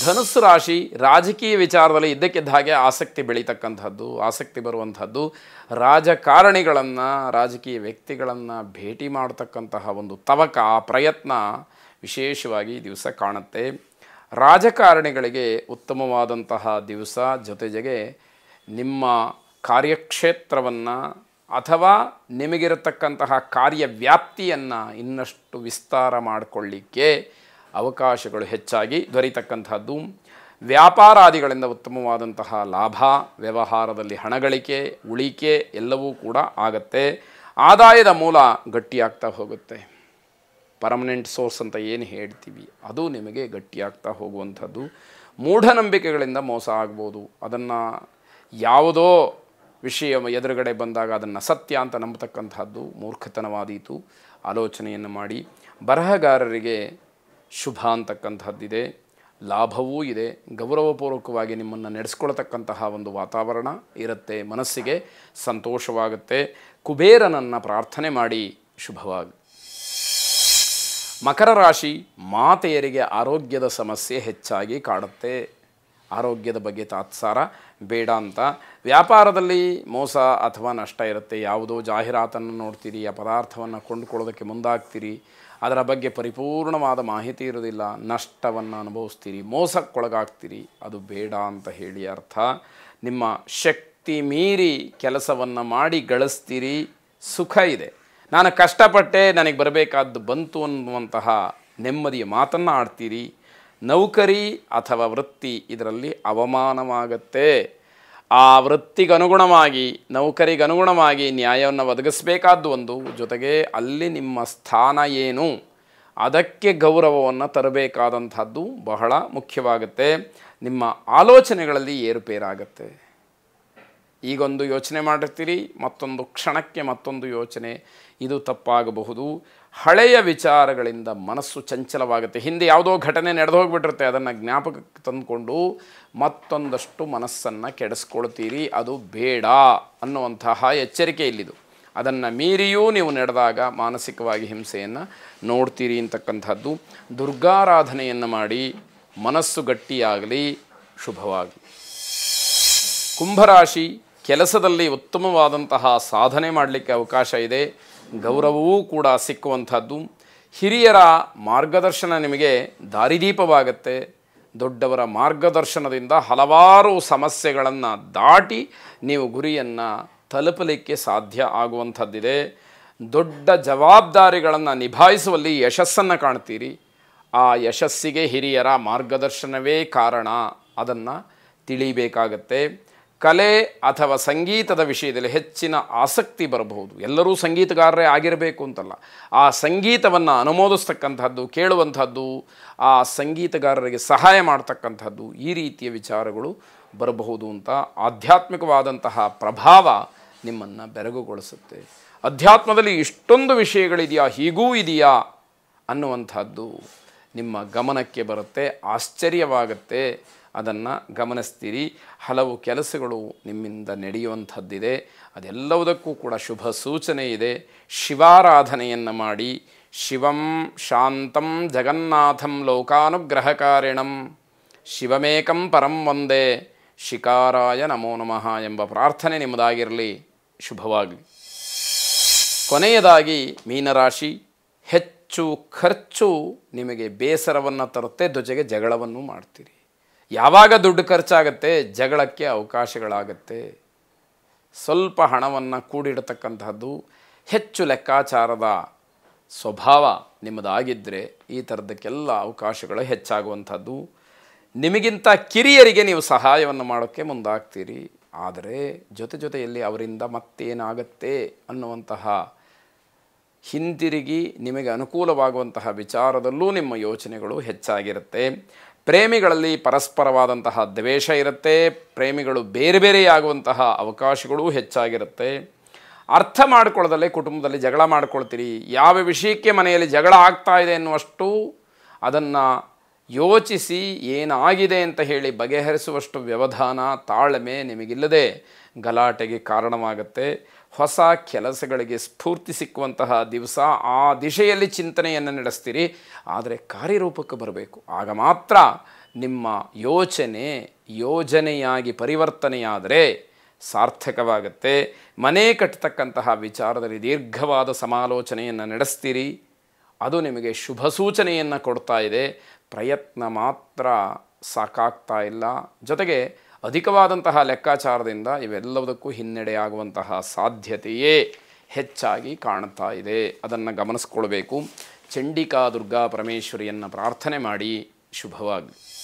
ಧನುಸ್ಸು ರಾಶಿ ರಾಜಕೀಯ ವಿಚಾರದಲ್ಲಿ ಇದ್ದಕ್ಕಿದ್ದ ಹಾಗೆ ಆಸಕ್ತಿ ಬೆಳೀತಕ್ಕಂಥದ್ದು, ಆಸಕ್ತಿ ಬರುವಂಥದ್ದು, ರಾಜಕಾರಣಿಗಳನ್ನು, ರಾಜಕೀಯ ವ್ಯಕ್ತಿಗಳನ್ನು ಭೇಟಿ ಮಾಡತಕ್ಕಂತಹ ಒಂದು ತವಕ, ಪ್ರಯತ್ನ ವಿಶೇಷವಾಗಿ ಈ ದಿವಸ ಕಾಣುತ್ತೆ. ರಾಜಕಾರಣಿಗಳಿಗೆ ಉತ್ತಮವಾದಂತಹ ದಿವಸ. ಜೊತೆಗೆ ನಿಮ್ಮ ಕಾರ್ಯಕ್ಷೇತ್ರವನ್ನು ಅಥವಾ ನಿಮಗಿರತಕ್ಕಂತಹ ಕಾರ್ಯವ್ಯಾಪ್ತಿಯನ್ನು ಇನ್ನಷ್ಟು ವಿಸ್ತಾರ ಮಾಡಿಕೊಳ್ಳಿಕ್ಕೆ ಅವಕಾಶಗಳು ಹೆಚ್ಚಾಗಿ ದೊರೆಯತಕ್ಕಂಥದ್ದು. ವ್ಯಾಪಾರಾದಿಗಳಿಂದ ಉತ್ತಮವಾದಂತಹ ಲಾಭ, ವ್ಯವಹಾರದಲ್ಲಿ ಹಣಗಳಿಕೆ, ಉಳಿಕೆ ಎಲ್ಲವೂ ಕೂಡ ಆಗತ್ತೆ. ಆದಾಯದ ಮೂಲ ಗಟ್ಟಿಯಾಗ್ತಾ ಹೋಗುತ್ತೆ. ಪರ್ಮನೆಂಟ್ ಸೋರ್ಸ್ ಅಂತ ಏನು ಹೇಳ್ತೀವಿ ಅದು ನಿಮಗೆ ಗಟ್ಟಿಯಾಗ್ತಾ ಹೋಗುವಂಥದ್ದು. ಮೂಢನಂಬಿಕೆಗಳಿಂದ ಮೋಸ ಆಗ್ಬೋದು. ಅದನ್ನು ಯಾವುದೋ ವಿಷಯ ಎದುರುಗಡೆ ಬಂದಾಗ ಅದನ್ನು ಸತ್ಯ ಅಂತ ನಂಬತಕ್ಕಂಥದ್ದು ಮೂರ್ಖತನವಾದೀತು. ಆಲೋಚನೆಯನ್ನು ಮಾಡಿ. ಬರಹಗಾರರಿಗೆ ಶುಭ ಅಂತಕ್ಕಂಥದ್ದಿದೆ, ಲಾಭವೂ ಇದೆ. ಗೌರವಪೂರ್ವಕವಾಗಿ ನಿಮ್ಮನ್ನು ನಡೆಸ್ಕೊಳ್ತಕ್ಕಂತಹ ಒಂದು ವಾತಾವರಣ ಇರುತ್ತೆ. ಮನಸ್ಸಿಗೆ ಸಂತೋಷವಾಗುತ್ತೆ. ಕುಬೇರನನ್ನು ಪ್ರಾರ್ಥನೆ ಮಾಡಿ ಶುಭವಾಗಿ. ಮಕರ ರಾಶಿ ಮಾತೆಯರಿಗೆ ಆರೋಗ್ಯದ ಸಮಸ್ಯೆ ಹೆಚ್ಚಾಗಿ ಕಾಡುತ್ತೆ. ಆರೋಗ್ಯದ ಬಗ್ಗೆ ತಾತ್ಸಾರ ಬೇಡ ಅಂತ. ವ್ಯಾಪಾರದಲ್ಲಿ ಮೋಸ ಅಥವಾ ನಷ್ಟ ಇರುತ್ತೆ. ಯಾವುದೋ ಜಾಹೀರಾತನ್ನು ನೋಡ್ತೀರಿ, ಆ ಪದಾರ್ಥವನ್ನು ಕೊಂಡುಕೊಳ್ಳೋದಕ್ಕೆ ಮುಂದಾಗ್ತೀರಿ, ಅದರ ಬಗ್ಗೆ ಪರಿಪೂರ್ಣವಾದ ಮಾಹಿತಿ ಇರೋದಿಲ್ಲ, ನಷ್ಟವನ್ನು ಅನುಭವಿಸ್ತೀರಿ, ಮೋಸಕ್ಕೊಳಗಾಗ್ತೀರಿ. ಅದು ಬೇಡ ಅಂತ ಹೇಳಿ ಅರ್ಥ. ನಿಮ್ಮ ಶಕ್ತಿ ಮೀರಿ ಕೆಲಸವನ್ನು ಮಾಡಿ ಗಳಿಸ್ತೀರಿ. ಸುಖ ಇದೆ. ನಾನು ಕಷ್ಟಪಟ್ಟೆ, ನನಗೆ ಬರಬೇಕಾದ್ದು ಬಂತು ಅನ್ನುವಂತಹ ನೆಮ್ಮದಿಯ ಮಾತನ್ನು ಆಡ್ತೀರಿ. ನೌಕರಿ ಅಥವಾ ವೃತ್ತಿ ಇದರಲ್ಲಿ ಅವಮಾನವಾಗತ್ತೆ. ಆ ವೃತ್ತಿಗನುಗುಣವಾಗಿ, ನೌಕರಿಗನುಗುಣವಾಗಿ ನ್ಯಾಯವನ್ನು ಒದಗಿಸಬೇಕಾದ್ದು ಒಂದು, ಜೊತೆಗೆ ಅಲ್ಲಿ ನಿಮ್ಮ ಸ್ಥಾನ ಏನು ಅದಕ್ಕೆ ಗೌರವವನ್ನು ತರಬೇಕಾದಂಥದ್ದು ಬಹಳ ಮುಖ್ಯವಾಗುತ್ತೆ. ನಿಮ್ಮ ಆಲೋಚನೆಗಳಲ್ಲಿ ಏರುಪೇರಾಗತ್ತೆ. ಈಗೊಂದು ಯೋಚನೆ ಮಾಡಿರ್ತೀರಿ, ಮತ್ತೊಂದು ಕ್ಷಣಕ್ಕೆ ಮತ್ತೊಂದು ಯೋಚನೆ. ಇದು ತಪ್ಪಾಗಬಹುದು. ಹಳೆಯ ವಿಚಾರಗಳಿಂದ ಮನಸ್ಸು ಚಂಚಲವಾಗುತ್ತೆ. ಹಿಂದೆ ಯಾವುದೋ ಘಟನೆ ನಡೆದು ಹೋಗಿಬಿಟ್ಟಿರುತ್ತೆ, ಅದನ್ನು ಜ್ಞಾಪಕಕ್ಕೆ ತಂದುಕೊಂಡು ಮತ್ತೊಂದಷ್ಟು ಮನಸ್ಸನ್ನು ಕೆಡಿಸ್ಕೊಳ್ತೀರಿ. ಅದು ಬೇಡ ಅನ್ನುವಂತಹ ಎಚ್ಚರಿಕೆ ಇಲ್ಲಿದು. ಅದನ್ನು ಮೀರಿಯೂ ನೀವು ನಡೆದಾಗ ಮಾನಸಿಕವಾಗಿ ಹಿಂಸೆಯನ್ನು ನೋಡ್ತೀರಿ ಅಂತಕ್ಕಂಥದ್ದು. ದುರ್ಗಾರಾಧನೆಯನ್ನು ಮಾಡಿ ಮನಸ್ಸು ಗಟ್ಟಿಯಾಗಲಿ. ಶುಭವಾಗಿ. ಕುಂಭರಾಶಿ ಕೆಲಸದಲ್ಲಿ ಉತ್ತಮವಾದಂತಹ ಸಾಧನೆ ಮಾಡಲಿಕ್ಕೆ ಅವಕಾಶ ಇದೆ. ಗೌರವವೂ ಕೂಡ ಸಿಕ್ಕುವಂಥದ್ದು. ಹಿರಿಯರ ಮಾರ್ಗದರ್ಶನ ನಿಮಗೆ ದಾರಿದೀಪವಾಗುತ್ತೆ. ದೊಡ್ಡವರ ಮಾರ್ಗದರ್ಶನದಿಂದ ಹಲವಾರು ಸಮಸ್ಯೆಗಳನ್ನು ದಾಟಿ ನೀವು ಗುರಿಯನ್ನು ತಲುಪಲಿಕ್ಕೆ ಸಾಧ್ಯ ಆಗುವಂಥದ್ದಿದೆ. ದೊಡ್ಡ ಜವಾಬ್ದಾರಿಗಳನ್ನು ನಿಭಾಯಿಸುವಲ್ಲಿ ಯಶಸ್ಸನ್ನು ಕಾಣ್ತೀರಿ. ಆ ಯಶಸ್ಸಿಗೆ ಹಿರಿಯರ ಮಾರ್ಗದರ್ಶನವೇ ಕಾರಣ. ಅದನ್ನು ತಿಳಿಬೇಕಾಗತ್ತೆ. ಕಲೆ ಅಥವಾ ಸಂಗೀತದ ವಿಷಯದಲ್ಲಿ ಹೆಚ್ಚಿನ ಆಸಕ್ತಿ ಬರಬಹುದು. ಎಲ್ಲರೂ ಸಂಗೀತಗಾರರೇ ಆಗಿರಬೇಕು ಅಂತಲ್ಲ. ಆ ಸಂಗೀತವನ್ನು ಅನುಮೋದಿಸ್ತಕ್ಕಂಥದ್ದು, ಕೇಳುವಂಥದ್ದು, ಆ ಸಂಗೀತಗಾರರಿಗೆ ಸಹಾಯ ಮಾಡ್ತಕ್ಕಂಥದ್ದು, ಈ ರೀತಿಯ ವಿಚಾರಗಳು ಬರಬಹುದು ಅಂತ. ಆಧ್ಯಾತ್ಮಿಕವಾದಂತಹ ಪ್ರಭಾವ ನಿಮ್ಮನ್ನು ಬೆರಗುಗೊಳಿಸುತ್ತೆ. ಅಧ್ಯಾತ್ಮದಲ್ಲಿ ಇಷ್ಟೊಂದು ವಿಷಯಗಳಿದೆಯಾ, ಹೀಗೂ ಇದೆಯಾ ಅನ್ನುವಂಥದ್ದು ನಿಮ್ಮ ಗಮನಕ್ಕೆ ಬರುತ್ತೆ. ಆಶ್ಚರ್ಯವಾಗುತ್ತೆ. ಅದನ್ನು ಗಮನಿಸ್ತೀರಿ. ಹಲವು ಕೆಲಸಗಳು ನಿಮ್ಮಿಂದ ನಡೆಯುವಂಥದ್ದಿದೆ. ಅದೆಲ್ಲವುದಕ್ಕೂ ಕೂಡ ಶುಭ ಸೂಚನೆ ಇದೆ. ಶಿವಾರಾಧನೆಯನ್ನು ಮಾಡಿ. ಶಿವಂ ಶಾಂತಂ ಜಗನ್ನಾಥಂ ಲೋಕಾನುಗ್ರಹಕಾರಿಣಂ ಶಿವಮೇಕಂ ಪರಂ ವಂದೇ ಶಿಕಾರಾಯ ನಮೋ ನಮಃ ಎಂಬ ಪ್ರಾರ್ಥನೆ ನಿಮ್ಮದಾಗಿರಲಿ. ಶುಭವಾಗಲಿ. ಕೊನೆಯದಾಗಿ ಮೀನರಾಶಿ ಹೆಚ್ಚು ಖರ್ಚು ನಿಮಗೆ ಬೇಸರವನ್ನು ತರುತ್ತೆ. ಜೊತೆಗೆ ಜಗಳವನ್ನು ಮಾಡ್ತೀರಿ. ಯಾವಾಗ ದುಡ್ಡು ಖರ್ಚಾಗತ್ತೆ ಜಗಳಕ್ಕೆ ಅವಕಾಶಗಳಾಗತ್ತೆ. ಸ್ವಲ್ಪ ಹಣವನ್ನು ಕೂಡಿಡತಕ್ಕಂತಹದ್ದು, ಹೆಚ್ಚು ಲೆಕ್ಕಾಚಾರದ ಸ್ವಭಾವ ನಿಮ್ಮದಾಗಿದ್ದರೆ ಈ ಥರದಕ್ಕೆಲ್ಲ ಅವಕಾಶಗಳು ಹೆಚ್ಚಾಗುವಂಥದ್ದು. ನಿಮಗಿಂತ ಕಿರಿಯರಿಗೆ ನೀವು ಸಹಾಯವನ್ನು ಮಾಡೋಕ್ಕೆ ಮುಂದಾಗ್ತೀರಿ. ಆದರೆ ಜೊತೆಯಲ್ಲಿ ಅವರಿಂದ ಮತ್ತೇನಾಗತ್ತೆ ಅನ್ನುವಂತಹ ಹಿಂತಿರುಗಿ ನಿಮಗೆ ಅನುಕೂಲವಾಗುವಂತಹ ವಿಚಾರದಲ್ಲೂ ನಿಮ್ಮ ಯೋಚನೆಗಳು ಹೆಚ್ಚಾಗಿರುತ್ತೆ. ಪ್ರೇಮಿಗಳಲ್ಲಿ ಪರಸ್ಪರವಾದಂತಹ ದ್ವೇಷ ಇರುತ್ತೆ. ಪ್ರೇಮಿಗಳು ಬೇರೆ ಬೇರೆಯಾಗುವಂತಹ ಅವಕಾಶಗಳೂ ಹೆಚ್ಚಾಗಿರುತ್ತೆ. ಅರ್ಥ ಮಾಡಿಕೊಳ್ಳದಲ್ಲೇ ಕುಟುಂಬದಲ್ಲಿ ಜಗಳ ಮಾಡ್ಕೊಳ್ತೀರಿ. ಯಾವ ವಿಷಯಕ್ಕೆ ಮನೆಯಲ್ಲಿ ಜಗಳ ಆಗ್ತಾ ಇದೆ ಎನ್ನುವಷ್ಟು ಅದನ್ನು ಯೋಚಿಸಿ ಏನಾಗಿದೆ ಅಂತ ಹೇಳಿ ಬಗೆಹರಿಸುವಷ್ಟು ವ್ಯವಧಾನ, ತಾಳ್ಮೆ ನಿಮಗಿಲ್ಲದೆ ಗಲಾಟೆಗೆ ಕಾರಣವಾಗುತ್ತೆ. ಹೊಸ ಕೆಲಸಗಳಿಗೆ ಸ್ಫೂರ್ತಿ ಸಿಕ್ಕುವಂತಹ ದಿವಸ. ಆ ದಿಶೆಯಲ್ಲಿ ಚಿಂತನೆಯನ್ನು ನಡೆಸ್ತೀರಿ. ಆದರೆ ಕಾರ್ಯರೂಪಕ್ಕೆ ಬರಬೇಕು. ಆಗ ಮಾತ್ರ ನಿಮ್ಮ ಯೋಜನೆಯಾಗಿ ಪರಿವರ್ತನೆಯಾದರೆ ಸಾರ್ಥಕವಾಗುತ್ತೆ. ಮನೆ ಕಟ್ಟತಕ್ಕಂತಹ ವಿಚಾರದಲ್ಲಿ ದೀರ್ಘವಾದ ಸಮಾಲೋಚನೆಯನ್ನು ನಡೆಸ್ತೀರಿ. ಅದು ನಿಮಗೆ ಶುಭ ಸೂಚನೆಯನ್ನು ಕೊಡ್ತಾ ಇದೆ. ಪ್ರಯತ್ನ ಮಾತ್ರ ಸಾಕಾಗ್ತಾ ಇಲ್ಲ. ಜೊತೆಗೆ ಅಧಿಕವಾದಂತಹ ಲೆಕ್ಕಾಚಾರದಿಂದ ಇವೆಲ್ಲದಕ್ಕೂ ಹಿನ್ನಡೆಯಾಗುವಂತಹ ಸಾಧ್ಯತೆಯೇ ಹೆಚ್ಚಾಗಿ ಕಾಣ್ತಾ ಇದೆ. ಅದನ್ನು ಗಮನಿಸ್ಕೊಳ್ಬೇಕು. ಚಂಡಿಕಾ ದುರ್ಗಾ ಪರಮೇಶ್ವರಿಯನ್ನು ಪ್ರಾರ್ಥನೆ ಮಾಡಿ. ಶುಭವಾಗಲಿ.